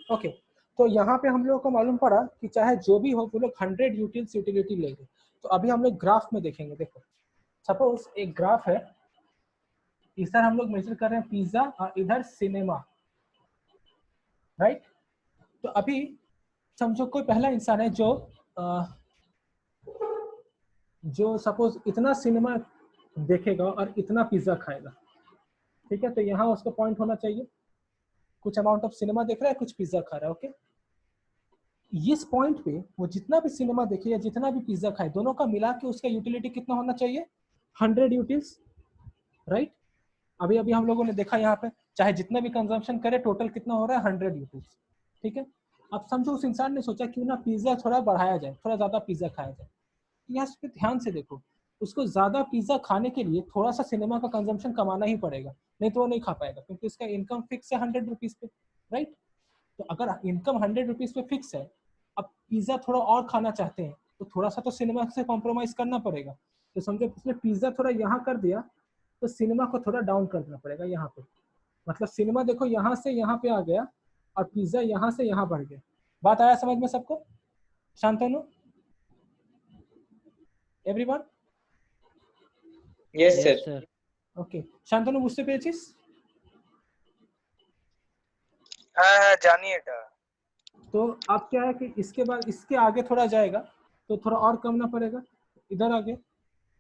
Okay, तो यहाँ पे हम लोगों को मालूम पड़ा कि चाहे जो भी हो वो लोग 100 यूटिल्स यूटिलिटी लेंगे। तो अभी हम लोग ग्राफ में देखेंगे। देखो सपोज एक ग्राफ है, इधर हम लोग मेजर कर रहे हैं पिज्जा और इधर सिनेमा, राइट। तो अभी समझो कोई पहला इंसान है जो सपोज इतना सिनेमा देखेगा और इतना पिज्जा खाएगा, ठीक है। तो यहाँ उसका पॉइंट होना चाहिए, कुछ अमाउंट ऑफ सिनेमा देख रहा है, कुछ पिज्जा खा रहा है, ओके। इस पॉइंट पे वो जितना भी सिनेमा देखे या जितना भी पिज्जा खाए, दोनों का मिला के उसका यूटिलिटी कितना होना चाहिए? 100 यूटिल्स, राइट। अभी अभी हम लोगों ने देखा यहाँ पे चाहे जितना भी कंजम्पशन करे टोटल कितना हो रहा है? 100 यूटिल्स, ठीक है। अब समझो उस इंसान ने सोचा क्यों ना पिज्जा थोड़ा बढ़ाया जाए, थोड़ा ज्यादा पिज्जा खाया जाए। यहाँ पे ध्यान से देखो, उसको ज्यादा पिज्जा खाने के लिए थोड़ा सा सिनेमा का कंजम्पशन कमाना ही पड़ेगा, नहीं तो वो नहीं खा पाएगा, क्योंकि उसका इनकम फिक्स है 100 रुपीज पे, राइट। तो अगर इनकम 100 रुपीज पे फिक्स है, अब पिज्जा थोड़ा और खाना चाहते हैं तो थोड़ा सा तो सिनेमा से कॉम्प्रोमाइज करना पड़ेगा। तो समझो उसने पिज्जा थोड़ा यहाँ कर दिया तो सिनेमा को थोड़ा डाउन करना पड़ेगा यहाँ पे। मतलब सिनेमा देखो यहाँ से यहाँ पे आ गया और पिज्जा यहाँ से यहाँ बढ़ गया। बात आया समझ में सबको? Shantanu, everyone? Yes sir. Okay, Shantanu বুঝতে পেরেছিস? हाँ जानिए था। तो अब क्या है कि इसके बाद इसके आगे थोड़ा जाएगा तो थोड़ा और कमना पड़ेगा, इधर आगे।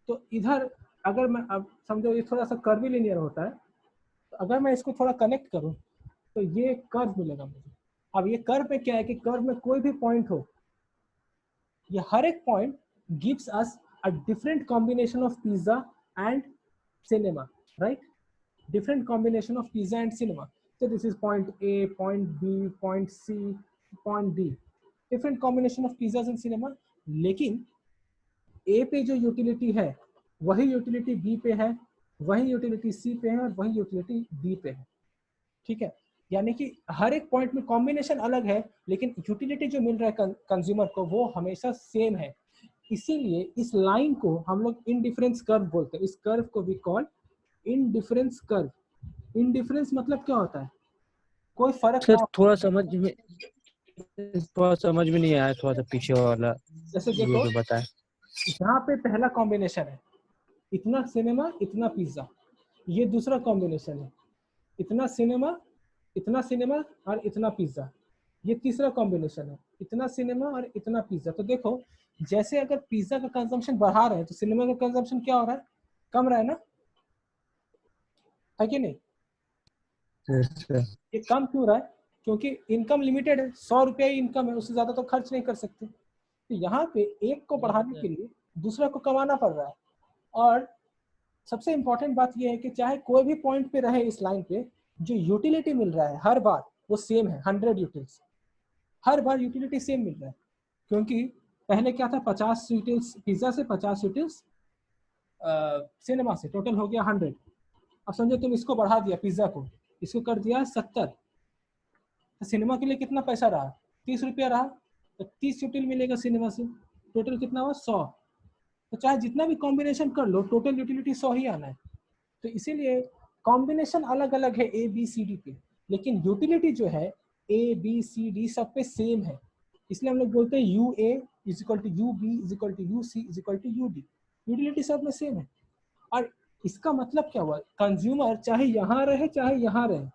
तो इधर अगर मैं अब समझो ये थोड़ा सा कर्वी लिनियर होता है, तो अगर मैं इसको थोड़ा कनेक्ट करूं तो ये कर्व मिलेगा मुझे। अब ये कर्व में क्या है कि कर्व में कोई भी पॉइंट हो, ये हर एक point gives us a different combination of pizza and cinema, right. different combination of pizza and cinema. So this is point A, point B, point C, point D. Different combination of pizzas and cinema. लेकिन A पे जो utility है वही utility B पे है, वही utility C पे है और वही यूटिलिटी D पे है, ठीक है। यानी कि हर एक पॉइंट में कॉम्बिनेशन अलग है लेकिन यूटिलिटी जो मिल रहा है कंज्यूमर को वो हमेशा सेम है। इसीलिए इस लाइन को हम लोग इनडिफरेंस कर्व बोलते हैं। इस कर्व को भी कॉल इनडिफरेंस कर्व। इनडिफरेंस मतलब क्या होता है? कोई फर्क सर ना। थोड़ा समझ में नहीं आया, थोड़ा सा पीछे वाला जैसे ये देखो जो बताए। यहाँ पे पहला कॉम्बिनेशन है इतना सिनेमा इतना पिज्जा, ये दूसरा कॉम्बिनेशन है इतना सिनेमा और इतना पिज्जा, ये तीसरा कॉम्बिनेशन है इतना सिनेमा और इतना पिज्जा। तो देखो जैसे अगर पिज्जा का कंजम्पशन बढ़ा रहे हैं तो सिनेमा का कंजम्पशन क्या हो रहा है? कम रहा है ना, है कि नहीं? ये कम क्यों रहा है? क्योंकि इनकम लिमिटेड है, 100 रुपया ही इनकम है, उससे ज्यादा तो खर्च नहीं कर सकते। तो यहाँ पे एक को बढ़ाने के लिए दूसरा को कमाना पड़ रहा है। और सबसे इंपॉर्टेंट बात यह है कि चाहे कोई भी पॉइंट पे रहे इस लाइन पे, जो यूटिलिटी मिल रहा है हर बार वो सेम है, 100 यूटिल्स। हर बार यूटिलिटी सेम मिल रहा है, क्योंकि पहले क्या था 50 यूटिल्स पिज्जा से 50 यूटिल्स सिनेमा से, टोटल हो गया 100। अब समझो तुम इसको बढ़ा दिया, पिज्जा को इसको कर दिया 70, तो सिनेमा के लिए कितना पैसा रहा? 30 रुपया रहा। तो 30 यूटिल मिलेगा सिनेमा से, टोटल कितना हुआ? 100। तो चाहे जितना भी कॉम्बिनेशन कर लो टोटल यूटिलिटी 100 ही आना है। तो इसीलिए कॉम्बिनेशन अलग अलग है ए बी सी डी पे, लेकिन यूटिलिटी जो है ए बी सी डी सब पे सेम है। इसलिए हम लोग बोलते हैं U A is equal to U B is equal to U C is equal to U D. Utility सब में सेम है। और इसका मतलब क्या हुआ? कंज्यूमर चाहे यहाँ रहे चाहे यहाँ रहे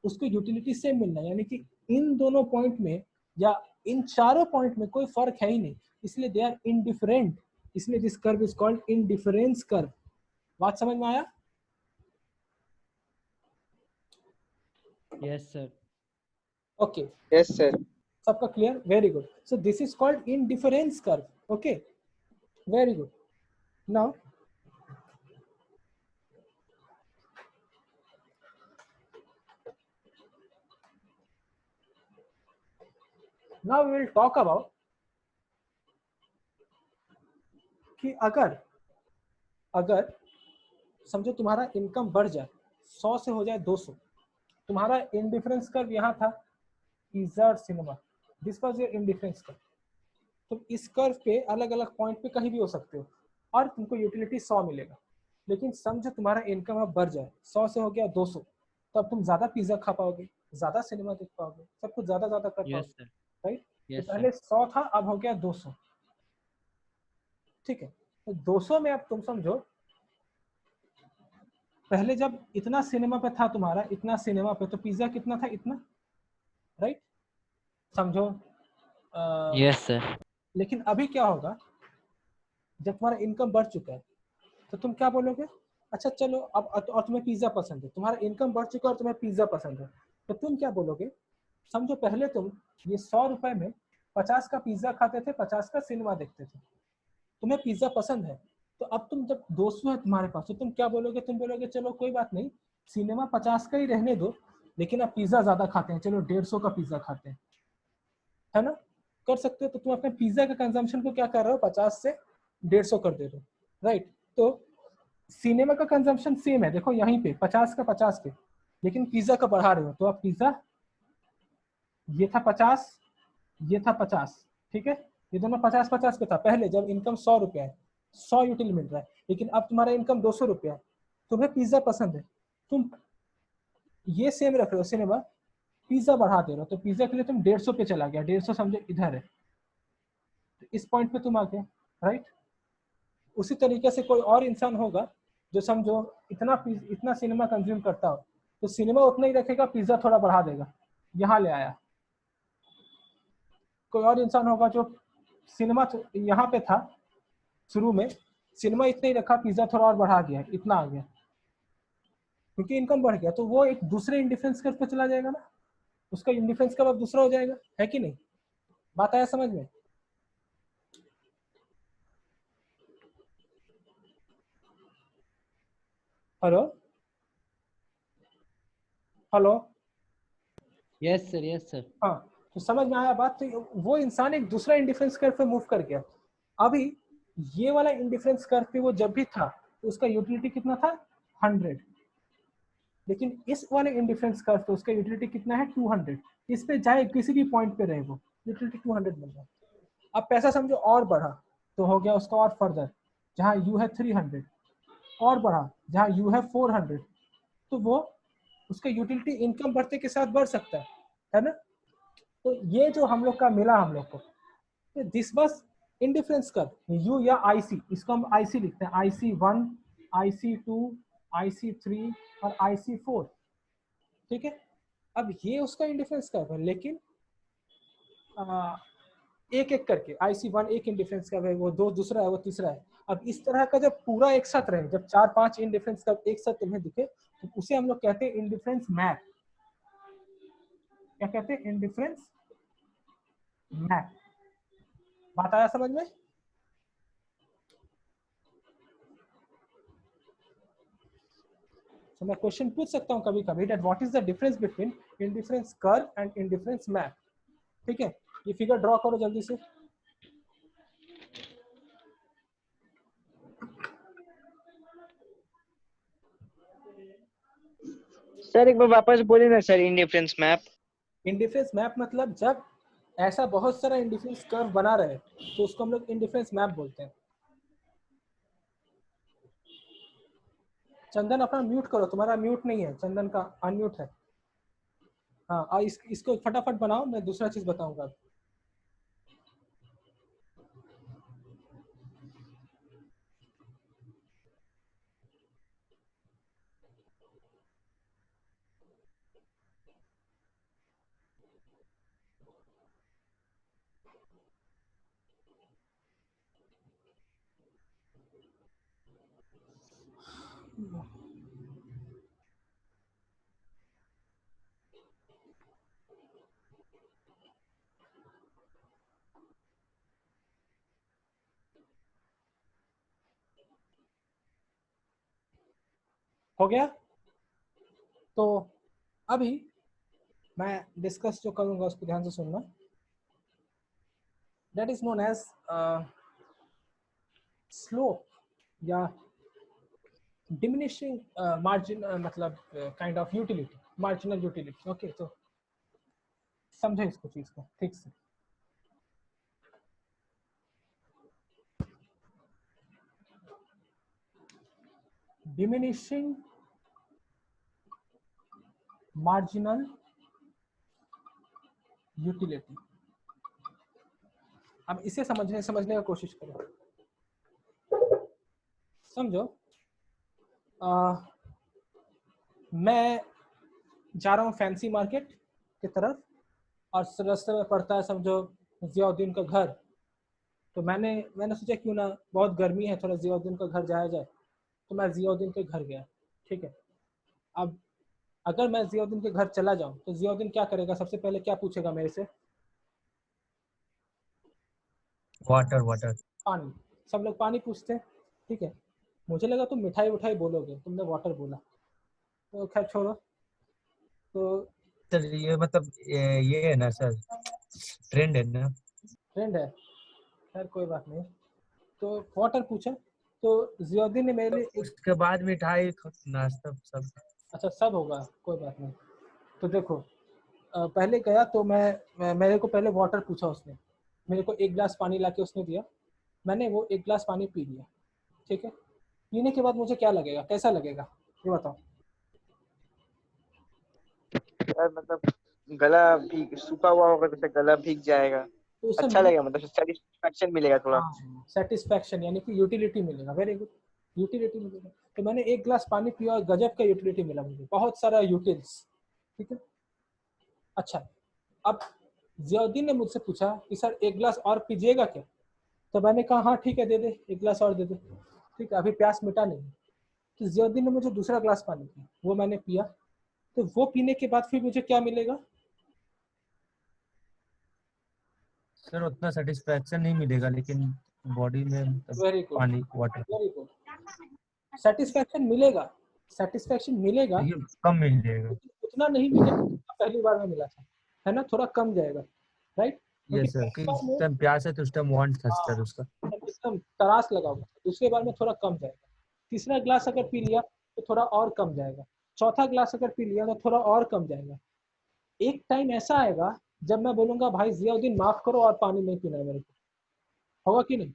उसको यूटिलिटी सेम मिलना है। यानी कि इन दोनों पॉइंट में या इन चारों पॉइंट में कोई फर्क है ही नहीं, इसलिए दे आर इनडिफरेंट। इसलिए this curve is called indifference curve. बात समझ में आया? Yes sir. Okay, yes sir. सबका clear? Very good. So this is called indifference curve. Okay, very good. Now now we will talk about कि अगर समझो तुम्हारा इनकम बढ़ जाए 100 से हो जाए 200, तुम्हारा इनडिफरेंस कर्व यहाँ था पिज्जा और cinema, this was your indifference curve. तुम इस कर्व पे अलग अलग पॉइंट पे कहीं भी हो सकते हो और तुमको यूटिलिटी 100 मिलेगा। लेकिन समझो तुम्हारा इनकम अब बढ़ जाए 100 से हो गया 200, तो अब तुम ज्यादा पिज्जा खा पाओगे, ज्यादा सिनेमा देख पाओगे, सब कुछ ज्यादा ज्यादा कर Yes, पाओगे, sir. राइट? तो Yes, पहले sir. 100 था, अब हो गया 200, ठीक है? तो 200 में अब तुम समझो, पहले जब इतना सिनेमा पे था तुम्हारा, इतना सिनेमा पे, तो पिज्जा कितना था, इतना, राइट? समझो। Yes, sir. लेकिन अभी क्या होगा, जब तुम्हारा इनकम बढ़ चुका है तो तुम क्या बोलोगे, अच्छा चलो अब और तुम्हें पिज्जा पसंद है, तुम्हारा इनकम बढ़ चुका है और तुम्हें पिज्जा पसंद है, तो तुम क्या बोलोगे, समझो पहले तुम ये 100 रुपए में 50 का पिज्जा खाते थे, 50 का सिनेमा देखते थे, तुम्हें पिज्जा पसंद है, तो अब तुम जब 200 है तुम्हारे पास, तो तुम क्या बोलोगे, तुम बोलोगे चलो कोई बात नहीं, सिनेमा 50 का ही रहने दो, लेकिन अब पिज्जा ज्यादा खाते हैं, चलो 150 का पिज्जा खाते हैं, है ना? कर सकते हो। तो तुम अपने पिज्जा के कंजम्पशन को क्या कर रहे हो, 50 से 150 कर दे रहे हो, राइट? तो सिनेमा का कंजम्पशन सेम है, देखो यहीं पे 50 का 50 पे, लेकिन पिज्जा का बढ़ा रहे हो, तो अब पिज्जा ये था 50, ये था 50, ठीक है? ये दोनों 50-50 पे था पहले, जब इनकम 100 रुपया है, 100 यूटिल मिल रहा है, लेकिन अब तुम्हारा इनकम 200 रुपया है, तुम्हें पिज्जा पसंद है, तुम ये सेम रख रहे हो, सिनेमा, पिज्जा बढ़ा दे रहे हो, तो पिज्जा के लिए तुम 150 पे चला गया, 150 समझो इधर है, तो इस पॉइंट पे तुम आ गए, राइट? उसी तरीके से कोई और इंसान होगा जो समझो इतना सिनेमा कंज्यूम करता हो, तो सिनेमा उतना ही रखेगा, पिज्जा थोड़ा बढ़ा देगा, यहाँ ले आया। कोई और इंसान होगा जो सिनेमा यहाँ पे था शुरू में, सिनेमा इतना ही रखा, पिज्जा थोड़ा और बढ़ा गया, इतना आ गया, क्योंकि इनकम बढ़ गया, तो वो एक दूसरे इंडिफरेंस कर्व पे चला जाएगा ना, उसका इंडिफरेंस कर्व अब दूसरा हो जाएगा, है कि नहीं? बात आया समझ में? Hello hello, Yes, sir. Yes, sir. हाँ, तो समझ में आया बात? तो वो इंसान एक दूसरा इंडिफरेंस कर्व पे मूव कर गया। अभी ये वाला इंडिफरेंस कर्व पे वो जब भी था, तो उसका यूटिलिटी कितना था, 100, लेकिन इस वाले इंडिफरेंस कर्व पे उसका यूटिलिटी कितना है, 200। इस पे चाहे किसी भी पॉइंट पे रहे वो, यूटिलिटी 200 मिल रहा है। अब पैसा समझो और बढ़ा, तो हो गया उसका और फर्दर, जहाँ यू है 300, और बढ़ा जहाँ यू है 400, तो वो उसका यूटिलिटी इनकम बढ़ते के साथ बढ़ सकता है ना? तो ये जो हम लोग का मिला हम लोग को, this was indifference curve, you या आईसी, इसको हम आईसी लिखते हैं, IC1, IC2, IC3 और IC4, ठीक है? अब ये उसका इंडिफरेंस कर्व है, लेकिन एक एक करके, IC1 एक इंडिफरेंस कर्व है, वो दो दूसरा है, वो तीसरा है। अब इस तरह का जब पूरा एक साथ रहे, जब 4-5 इंडिफरेंस कर्व एक साथ तुम्हें दिखे, तो उसे हम लोग कहते हैं इंडिफरेंस मैप। क्या कहते हैं? Indifference map. बात आया समझ में? तो मैं क्वेश्चन पूछ सकता हूँ कभी कभी, that what is the difference between indifference curve and indifference map, ठीक है? ये फिगर ड्रॉ करो जल्दी से। सर एक बार वापस बोले ना sir, indifference map. Indifference map मतलब जब ऐसा बहुत सारा इंडिफरेंस कर्व बना रहे, तो उसको हम लोग इंडिफरेंस मैप बोलते हैं। चंदन अपना म्यूट करो, तुम्हारा म्यूट नहीं है, चंदन का अनम्यूट है। हाँ, और इसको फटाफट बनाओ, मैं दूसरा चीज बताऊंगा। हो गया? तो अभी मैं डिस्कस जो करूंगा उसको ध्यान से सुनना। That is known as slope या डिमिनिशिंग मार्जिन, मतलब kind of utility, marginal utility. Okay, तो समझे इसको, चीज को ठीक से। Diminishing marginal utility. अब इसे समझने का कोशिश करो। समझो मैं जा रहा हूँ फैंसी मार्केट की तरफ और रास्ते में पड़ता है समझो जियाउद्दीन का घर। तो मैंने सोचा क्यों ना, बहुत गर्मी है, थोड़ा जियाउद्दीन का घर जाया जाए। तो मैं जियाउद्दीन के घर गया, ठीक है। अब अगर मैं जियाउद्दीन के घर चला जाऊँ तो जियाउद्दीन क्या करेगा, सबसे पहले क्या पूछेगा मेरे से? Water water. पानी। सब लोग पानी पूछते हैं, ठीक है। मुझे लगा तुम मिठाई उठाई बोलोगे, तुमने वाटर बोला, तो खैर छोड़ो। तो सर ये मतलब ये है ना सर, ट्रेंड है ना। ट्रेंड है, खैर कोई बात नहीं। तो वाटर पूछा तो जियाउद्दीन ने मेरे लिए उसके बाद मिठाई नाश्ता सब। अच्छा सब होगा, कोई बात नहीं। तो देखो पहले गया तो मेरे को पहले वाटर पूछा उसने, मेरे को 1 गिलास पानी लाके उसने दिया। मैंने वो 1 गिलास पानी पी लिया, ठीक है। पीने के बाद मुझे क्या लगेगा, कैसा लगेगा ये बताओ? यार मतलब गला भीग, सूखा हुआ होगा तो गला भीग जाएगा। तो उससे अच्छा लगेगा, मतलब सेटिस्फैक्शन मिलेगा थोड़ा। हाँ, सेटिस्फैक्शन यानी कि यूटिलिटी मिलेगा। वेरी गुड, यूटिलिटी मिलेगा। तो मैंने 1 गिलास पानी पिया और गजब का यूटिलिटी मिला मुझे, बहुत सारा यूटिल्स, ठीक है। अच्छा, अब जियाउद्दीन ने मुझसे पूछा कि सर 1 गिलास और पीजिएगा क्या? तो मैंने कहा हाँ ठीक है, दे दे 1 गिलास और दे दे, ठीक है, अभी प्यास मिटा नहीं। तो जियाउद्दीन ने मुझे दूसरा गिलास पानी दिया, वो मैंने पिया। तो वो पीने के बाद फिर मुझे क्या मिलेगा? सर उतना सेटिस्फैक्शन नहीं मिलेगा, लेकिन बॉडी में मतलब वेरी गुड, पानी वाटर वेरी गुड। सेटिस्फैक्शन मिलेगा, सेटिस्फैक्शन मिलेगा, ये कम मिल जाएगा। लेकिन उतना नहीं मिलेगा जितना पहली बार में मिला था, है ना, थोड़ा कम जाएगा, राइट। ये क्योंकि सर पहली कि बार उस में टाइम प्यास है तो उस टाइम वांट था हाँ सर उसका। एकदम तरास लगा हुआ था, दूसरे बार में थोड़ा कम जाएगा। तीसरा गिलास अगर पी लिया तो थोड़ा और कम जाएगा। चौथा गिलास अगर पी लिया तो थोड़ा और कम जाएगा। एक टाइम ऐसा आएगा जब मैं बोलूंगा भाई जियाउद्दीन माफ करो और पानी नहीं पीना है मेरे को, होगा कि नहीं?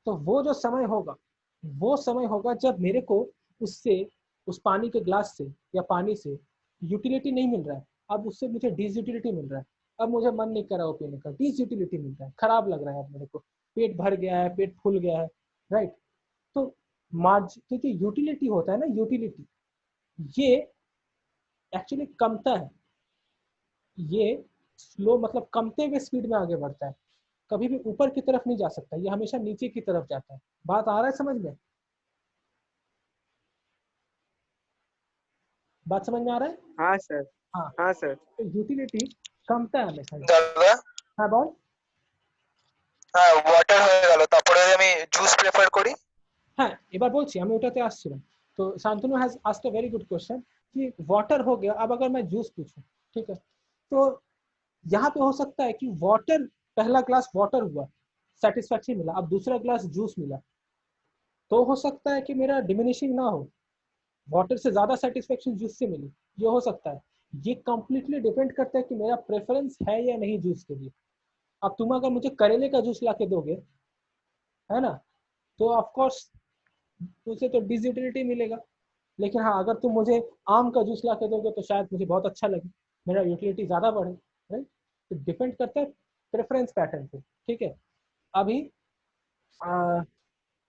तो वो जो समय होगा, वो समय होगा जब मेरे को उससे, उस पानी के ग्लास से या पानी से यूटिलिटी नहीं मिल रहा है, अब उससे मुझे डिसयूटिलिटी मिल रहा है। अब मुझे मन नहीं कर रहा वो पीने का, डिसयूटिलिटी मिल रहा है, खराब लग रहा है अब मेरे को, पेट भर गया है, पेट फूल गया है, राइट। तो मार्ज तो जो यूटिलिटी होता है ना, यूटिलिटी ये एक्चुअली कमता है, ये स्लो मतलब कमते हुए स्पीड में आगे बढ़ता है, कभी भी ऊपर की तरफ नहीं जा सकता, ये हमेशा नीचे की तरफ जाता है। बात आ रहा है समझ में? बात समझ में आ रहा है? हाँ सर। हाँ, हाँ सर। तो यूटिलिटी कमता है हमेशा। দাদা हाँ बोल। হ্যাঁ ওয়াটার হয়ে গেল, তারপরে আমি জুস প্রেফার করি। हाँ এবার বলছি, আমি ওটাতে আসছিলাম। তো Shantanu has asked a very good question कि वाटर हो गया, अब अगर मैं जूस पूछूं, ठीक है, तो यहाँ पे हो सकता है कि वाटर, पहला ग्लास वाटर हुआ, सेटिस्फैक्शन मिला, अब दूसरा ग्लास जूस मिला, तो हो सकता है कि मेरा डिमिनिशिंग ना हो, वाटर से ज्यादा सेटिस्फेक्शन जूस से मिली, ये हो सकता है। ये कंप्लीटली डिपेंड करता है कि मेरा प्रेफरेंस है या नहीं जूस के लिए। अब तुम अगर मुझे करेले का जूस ला के दोगे, है ना, तो ऑफ कोर्स उसे तो डिसयूटिलिटी मिलेगा। लेकिन हाँ, अगर तुम मुझे आम का जूस ला के दोगे तो शायद मुझे बहुत अच्छा लगे, मेरा यूटिलिटी ज़्यादा बढ़े, राइट। तो डिपेंड करता है प्रेफरेंस पैटर्न पे, ठीक है। अभी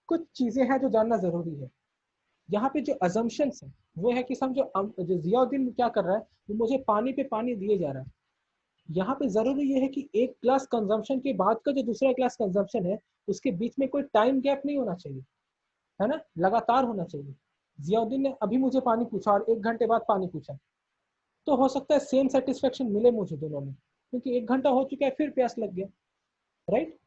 कुछ चीज़ें हैं जो जानना ज़रूरी है। यहाँ पे जो अजम्पशंस है वो है कि समझो जो जियाउद्दीन क्या कर रहा है, वो मुझे पानी पे पानी दिए जा रहा है। यहाँ पे जरूरी ये है कि 1 ग्लास कंजम्पशन के बाद का जो दूसरा ग्लास कंजम्पशन है, उसके बीच में कोई टाइम गैप नहीं होना चाहिए, है ना, लगातार होना चाहिए। जियाउद्दीन ने अभी मुझे पानी पूछा और 1 घंटे बाद पानी पूछा, तो हो सकता है सेम सेटिस्फेक्शन मिले मुझे दोनों में, क्योंकि 1 घंटा हो चुका है, फिर प्यास लग गया, राइट।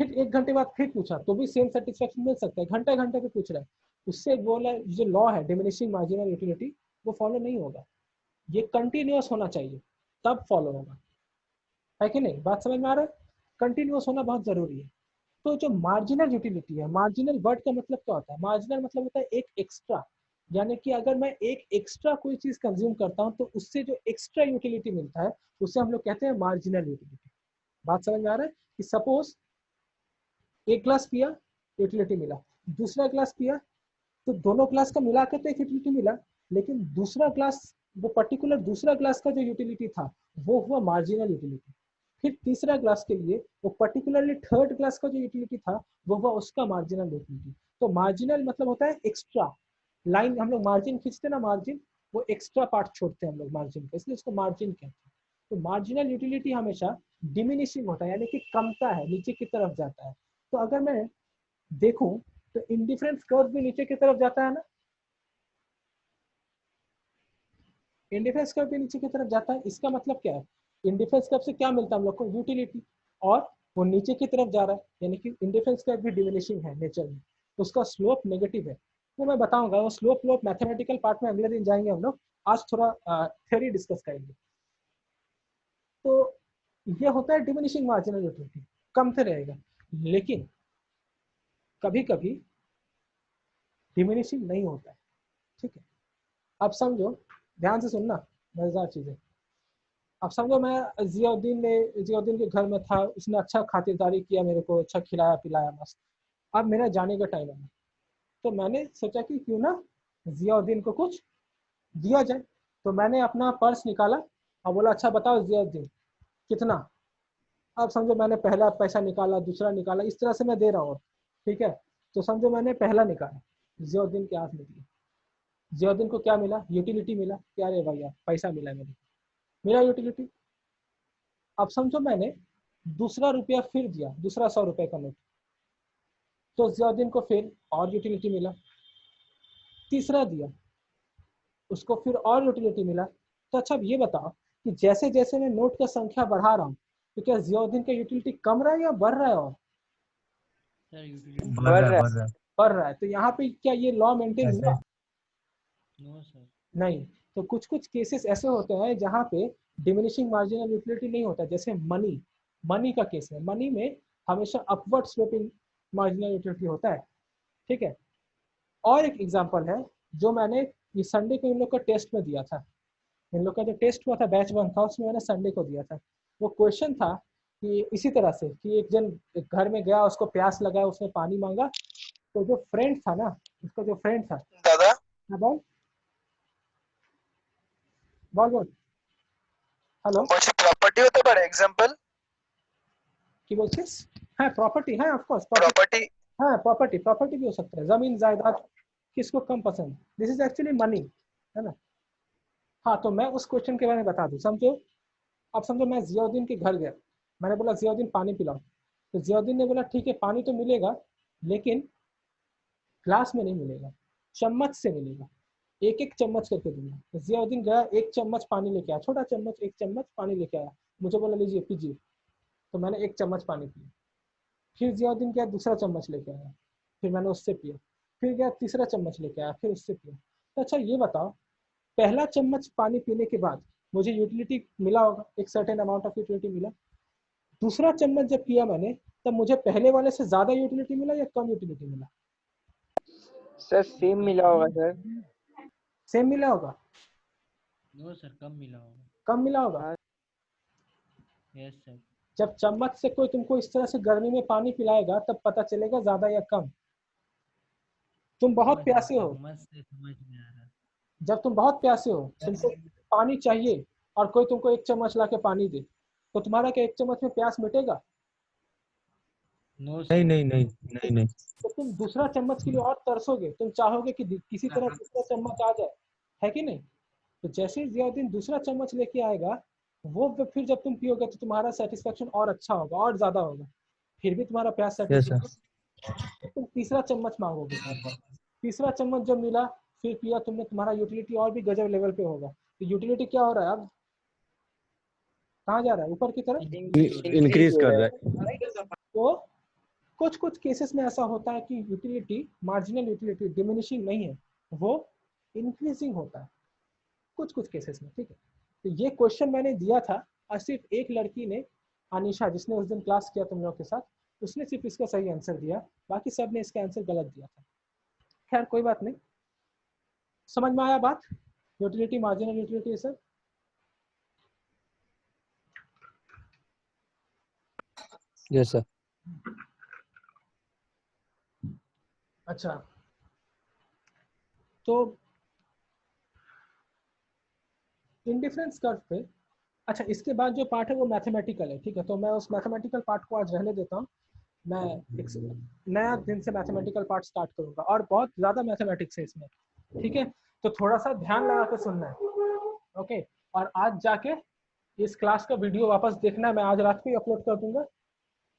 फिर 1 घंटे बाद फिर पूछा तो भी सेम सेटिस्फेक्शन मिल सकता है, घंटे घंटे पे पूछ रहा है। उससे बोला जो लॉ है डिमिनिशिंग मार्जिनल यूटिलिटी, वो फॉलो नहीं होगा, ये कंटिन्यूअस होना चाहिए, तब फॉलो होगा, है कि नहीं? बात समझ में आ रहा है? कंटिन्यूअस होना बहुत जरूरी है। तो जो मार्जिनल यूटिलिटी है, मार्जिनल वर्ड का मतलब क्या होता है? मार्जिनल मतलब होता है एक एक्स्ट्रा, यानी कि अगर मैं एक एक्स्ट्रा कोई चीज कंज्यूम करता हूँ तो उससे जो एक्स्ट्रा यूटिलिटी मिलता है उसे हम लोग कहते हैं मार्जिनल यूटिलिटी। बात समझ में आ रहा है? कि सपोज 1 ग्लास पिया, यूटिलिटी मिला, दूसरा ग्लास पिया, तो दोनों ग्लास का मिला के तो एक यूटिलिटी मिला, लेकिन दूसरा ग्लास, वो पर्टिकुलर दूसरा ग्लास का जो यूटिलिटी था वो हुआ मार्जिनल यूटिलिटी। फिर तीसरा क्लास के लिए वो पर्टिकुलरली थर्ड क्लास का जो यूटिलिटी था वो हुआ उसका मार्जिनल यूटिलिटी। तो मार्जिनल मतलब होता है एक्स्ट्रा लाइन, हम लोग मार्जिन खींचते ना, मार्जिन वो एक्स्ट्रा पार्ट छोड़ते हैं हम लोग मार्जिन का, इसलिए उसको मार्जिन कहते हैं। तो मार्जिनल यूटिलिटी हमेशा डिमिनिशिंग होता है, यानी कि कमता है, नीचे की तरफ जाता है। तो अगर मैं देखूं तो इंडिफरेंस कर्व भी नीचे की तरफ जाता है ना, इंडिफरेंस कर्व भी नीचे की तरफ जाता है। इसका मतलब क्या है, इंडिफरेंस कर्व से क्या मिलता है हम लोग को, यूटिलिटी, और वो नीचे की तरफ जा रहा है, यानी कि इंडिफरेंस कर्व भी डिमिनिशिंग है नेचर में, तो उसका स्लोप नेगेटिव है। वो मैं बताऊंगा, वो स्लोप मैथमेटिकल पार्ट में अगले दिन जाएंगे हम लोग, आज थोड़ा थ्योरी डिस्कस करेंगे। तो ये होता है डिमिनिशिंग मार्जिनल यूटिलिटी, कमते रहेगा। लेकिन कभी कभी डिमिनिशिंग नहीं होता है, ठीक है। अब समझो, ध्यान से सुनना, मजेदार चीज है। अब समझो मैं जियाउद्दीन के घर में था, उसने अच्छा खातिरदारी किया, मेरे को अच्छा खिलाया पिलाया, मस्त। अब मेरा जाने का टाइम है, तो मैंने सोचा कि क्यों ना जियाउद्दीन को कुछ दिया जाए। तो मैंने अपना पर्स निकाला और बोला, अच्छा बताओ जियाउद्दीन कितना। अब समझो मैंने पहला पैसा निकाला, दूसरा निकाला, इस तरह से मैं दे रहा हूँ, ठीक है। तो समझो मैंने पहला निकाला, जियाउद्दीन के हाथ में दिया। जियाउद्दीन को क्या मिला, यूटिलिटी मिला, क्या रे भैया पैसा मिला, मेरे मेरा यूटिलिटी। अब समझो मैंने दूसरा रुपया फिर दिया, दूसरा 100 रुपए का नोट, तो जियाउद्दीन को फिर और यूटिलिटी मिला। तीसरा दिया, उसको फिर और यूटिलिटी मिला। तो अच्छा अब ये बताओ कि जैसे जैसे मैं नोट का संख्या बढ़ा रहा हूँ, तो क्या जियाउद्दीन का यूटिलिटी कम रहा है या बढ़ रहा है, और सर यूटिलिटी बढ़ रहा है रहा बढ़ रहा है। बढ़ रहा है। तो यहाँ पे क्या ये लॉ मेंटेन ऐसे हुआ? No sir. नहीं। तो कुछ कुछ केसेस ऐसे होते हैं जहाँ पे डिमिनिशिंग मार्जिनल यूटिलिटी नहीं होता, जैसे मनी का केस है। मनी में हमेशा अपवर्ड स्लोपिंग मार्जिनल यूटिलिटी होता है, ठीक है। और एक एग्जांपल है जो मैंने ये संडे को इन लोग का टेस्ट में दिया था। इन लोग का जो टेस्ट हुआ था बैच 1 था, उसमें मैंने संडे को दिया था। वो क्वेश्चन था कि इसी तरह से कि एक जन एक घर में गया, उसको प्यास लगा, उसने पानी मांगा, तो जो फ्रेंड था ना, उसका जो फ्रेंड था, দাদা हाँ बोल बोल बोल, हेलो, বলছি প্রপার্টি হতে পারে एग्जांपल কি বলছিস? হ্যাঁ प्रॉपर्टी, हाँ ऑफ कोर्स प्रॉपर्टी, प्रॉपर्टी हाँ प्रॉपर्टी भी हो सकता है, जमीन जायदाद किसको कम पसंद, दिस इज एक्चुअली मनी, है ना। हाँ, तो मैं उस क्वेश्चन के बारे में बता दूं, समझो। अब समझो मैं जियाउद्दीन के घर गया, मैंने बोला जियाउद्दीन पानी पिलाओ, तो जियाउद्दीन ने बोला ठीक है पानी तो मिलेगा, लेकिन ग्लास में नहीं मिलेगा, चम्मच से मिलेगा, एक एक चम्मच करके दूंगा। तो जियाउद्दीन गया, एक चम्मच पानी लेके आया, छोटा चम्मच, एक चम्मच पानी लेके आया, मुझे बोला लीजिए पीजिए। तो मैंने एक चम्मच पानी पिया। फिर जियाउद्दीन गया, दूसरा चम्मच लेके आया, फिर मैंने उससे पिया। फिर गया, तीसरा चम्मच लेके आया, फिर उससे पिया। तो अच्छा ये बताओ, पहला चम्मच पानी पीने के बाद मुझे यूटिलिटी मिला होगा, एक सर्टेन अमाउंट ऑफ यूटिलिटी मिला। दूसरा चम्मच जब पिया मैंने, तब मुझे पहले वाले से ज्यादा यूटिलिटी मिला या कम यूटिलिटी मिला? सर सेम मिला होगा सर। सेम मिला होगा? नो सर, कम मिला होगा। कम मिला होगा? हाँ। Yes sir. जब चम्मच से कोई तुमको इस तरह से गर्मी में पानी पिलाएगा, तब पता चलेगा ज्यादा या कम। तुम बहुत नो सर, प्यासे हो, चम्मच से समझ में आ रहा। जब तुम बहुत प्यासे हो, यस तुमको पानी चाहिए, और कोई तुमको एक चम्मच ला के पानी दे, तो तुम्हारा क्या एक चम्मच में प्यास मिटेगा? नो नहीं सर। नहीं नहीं नहीं नहीं। तो तुम दूसरा चम्मच के लिए और तरसोगे, तुम चाहोगे कि किसी तरह दूसरा चम्मच आ जाए, है कि नहीं? तो जैसे ही जियाउद्दीन दूसरा चम्मच लेके आएगा, वो फिर जब तुम पियोगे तो तुम्हारा सेटिस्फेक्शन और अच्छा होगा, और ज्यादा होगा, फिर भी तुम्हारा प्यास यस सेटिस्फाई, सर। तो तुम तीसरा चम्मच मांगोगे। तीसरा चम्मच जब मिला, फिर पिया तुमने, तुम्हारा यूटिलिटी और भी गजब लेवल पे होगा। तो यूटिलिटी क्या हो रहा है अब, कहाँ जा रहा है, ऊपर की तरफ। इंक्रीज कर हो रहा रहा है। तो कुछ कुछ केसेस में ऐसा होता है कि यूटिलिटी, मार्जिनल यूटिलिटी डिमिनिशिंग नहीं है, वो इंक्रीजिंग होता है कुछ कुछ केसेस में, ठीक है। तो ये क्वेश्चन मैंने दिया था, और सिर्फ एक लड़की ने, अनिशा, जिसने उस दिन क्लास किया तुम लोग के साथ, उसने सिर्फ इसका सही आंसर दिया, बाकी सब ने इसका आंसर गलत दिया था। खैर कोई बात नहीं, समझ में आया बात, utility marginal utility sir. Yes sir. अच्छा, तो इंडिफरेंस कर्व पे अच्छा, इसके बाद जो पार्ट है वो मैथमेटिकल है, ठीक है। तो मैं उस मैथमेटिकल पार्ट को आज रहने देता हूँ। मैं एक नया दिन से मैथमेटिकल पार्ट स्टार्ट करूंगा और बहुत ज़्यादा मैथमेटिक्स है इसमें, ठीक है। तो थोड़ा सा ध्यान लगा के सुनना है, ओके। और आज जाके इस क्लास का वीडियो वापस देखना है, मैं आज रात को ही अपलोड कर दूंगा,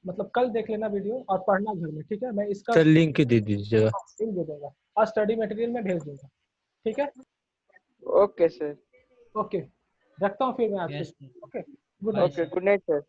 मतलब कल देख लेना वीडियो और पढ़ना घर में, ठीक है। मैं इसका सर लिंक दे दीजिएगा। लिंक दे दूंगा और स्टडी मटेरियल में भेज दूंगा, ठीक है। Okay sir. ओके, रखता हूँ फिर मैं आज यस के, sir. Okay. Good bye night. Okay, sir. Good night sir.